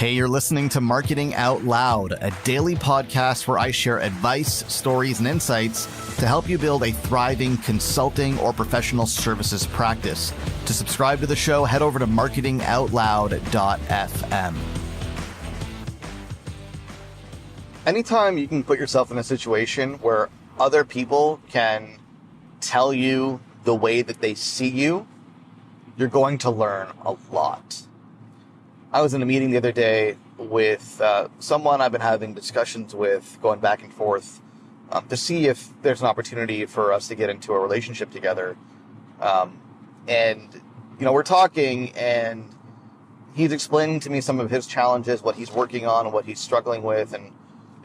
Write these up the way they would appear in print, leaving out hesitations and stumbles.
Hey, you're listening to Marketing Out Loud, a daily podcast where I share advice, stories, and insights to help you build a thriving consulting or professional services practice. To subscribe to the show, head over to marketingoutloud.fm. Anytime you can put yourself in a situation where other people can tell you the way that they see you, you're going to learn a lot. I was in a meeting the other day with someone I've been having discussions with, going back and forth, to see if there's an opportunity for us to get into a relationship together. We're talking, and he's explaining to me some of his challenges, what he's working on, what he's struggling with, and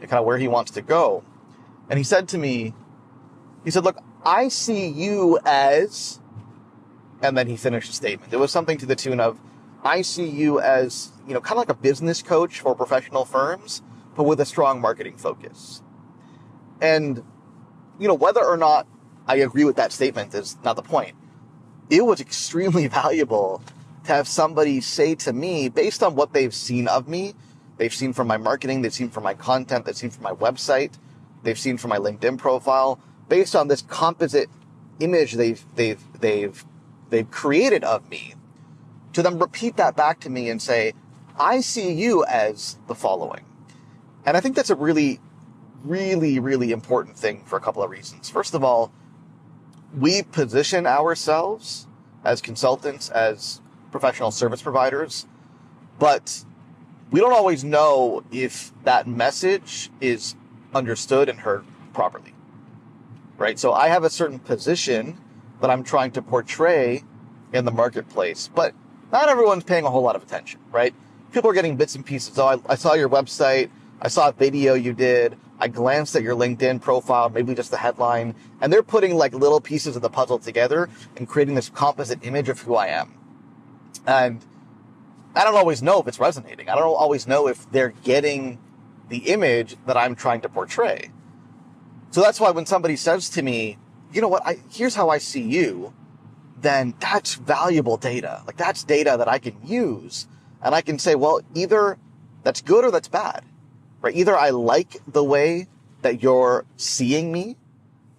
kind of where he wants to go. And he said to me, look, I see you as, and then he finished a statement. It was something to the tune of, I see you as, kind of like a business coach for professional firms, but with a strong marketing focus. And, whether or not I agree with that statement is not the point. It was extremely valuable to have somebody say to me, based on what they've seen of me, they've seen from my marketing, they've seen from my content, they've seen from my website, they've seen from my LinkedIn profile, based on this composite image they've created of me, to then repeat that back to me and say, I see you as the following. And I think that's a really, really, really important thing for a couple of reasons. First of all, we position ourselves as consultants, as professional service providers, but we don't always know if that message is understood and heard properly, right? So I have a certain position that I'm trying to portray in the marketplace, but not everyone's paying a whole lot of attention, right? People are getting bits and pieces. Oh, I saw your website. I saw a video you did. I glanced at your LinkedIn profile, maybe just the headline, and they're putting like little pieces of the puzzle together and creating this composite image of who I am. And I don't always know if it's resonating. I don't always know if they're getting the image that I'm trying to portray. So that's why when somebody says to me, you know what, here's how I see you, then that's valuable data. Like, that's data that I can use, and I can say, well, either that's good or that's bad, right? Either I like the way that you're seeing me,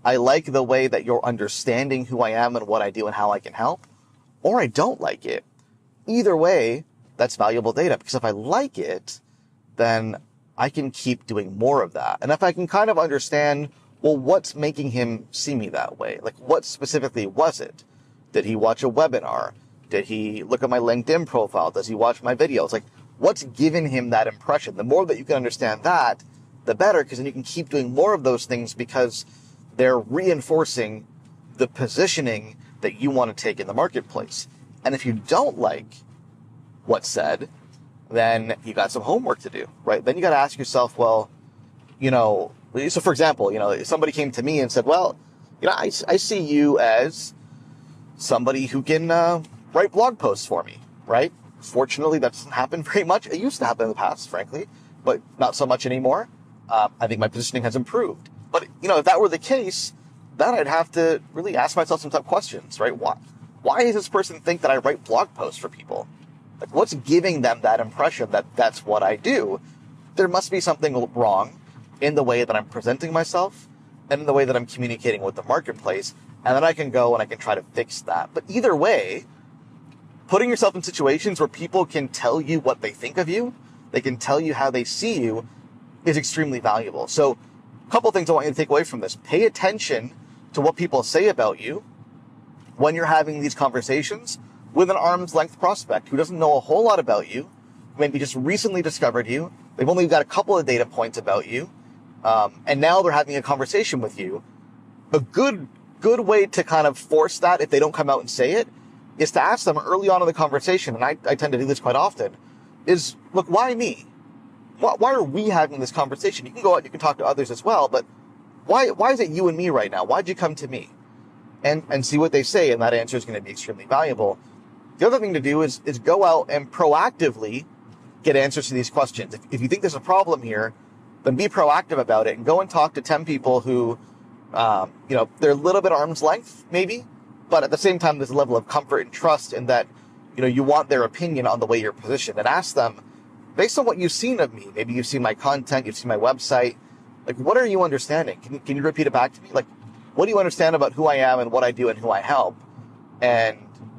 I like the way that you're understanding who I am and what I do and how I can help, or I don't like it. Either way, that's valuable data, because if I like it, then I can keep doing more of that. And if I can kind of understand, well, what's making him see me that way? Like, what specifically was it? Did he watch a webinar? Did he look at my LinkedIn profile? Does he watch my videos? Like, what's given him that impression? The more that you can understand that, the better, because then you can keep doing more of those things because they're reinforcing the positioning that you want to take in the marketplace. And if you don't like what's said, then you got some homework to do, right? Then you got to ask yourself, well, so for example, if somebody came to me and said, well, I see you as somebody who can write blog posts for me, right? Fortunately, that doesn't happen very much. It used to happen in the past, frankly, but not so much anymore. I think my positioning has improved. But, if that were the case, then I'd have to really ask myself some tough questions, right? Why does this person think that I write blog posts for people? Like, what's giving them that impression that that's what I do? There must be something wrong in the way that I'm presenting myself and in the way that I'm communicating with the marketplace. And then I can go and I can try to fix that. But either way, putting yourself in situations where people can tell you what they think of you, they can tell you how they see you, is extremely valuable. So a couple things I want you to take away from this. Pay attention to what people say about you when you're having these conversations with an arm's length prospect who doesn't know a whole lot about you, maybe just recently discovered you. They've only got a couple of data points about you. And now they're having a conversation with you. A good way to kind of force that, if they don't come out and say it, is to ask them early on in the conversation, and I tend to do this quite often, is, look, why me? Why are we having this conversation? You can go out, you can talk to others as well, but why is it you and me right now? Why'd you come to me? And see what they say, and that answer is going to be extremely valuable. The other thing to do is go out and proactively get answers to these questions. If you think there's a problem here, then be proactive about it and go and talk to 10 people who they're a little bit arm's length, maybe, but at the same time, there's a level of comfort and trust in that, you want their opinion on the way you're positioned, and ask them, based on what you've seen of me, maybe you've seen my content, you've seen my website, like, what are you understanding? Can you repeat it back to me? Like, what do you understand about who I am and what I do and who I help? And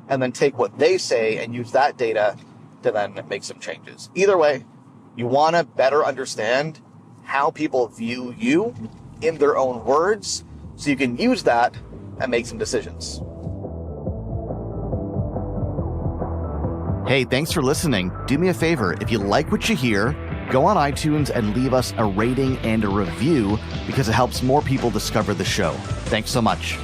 then take what they say and use that data to then make some changes. Either way, you want to better understand how people view you in their own words so you can use that and make some decisions. Hey, thanks for listening. Do me a favor, if you like what you hear, go on iTunes and leave us a rating and a review because it helps more people discover the show. Thanks so much.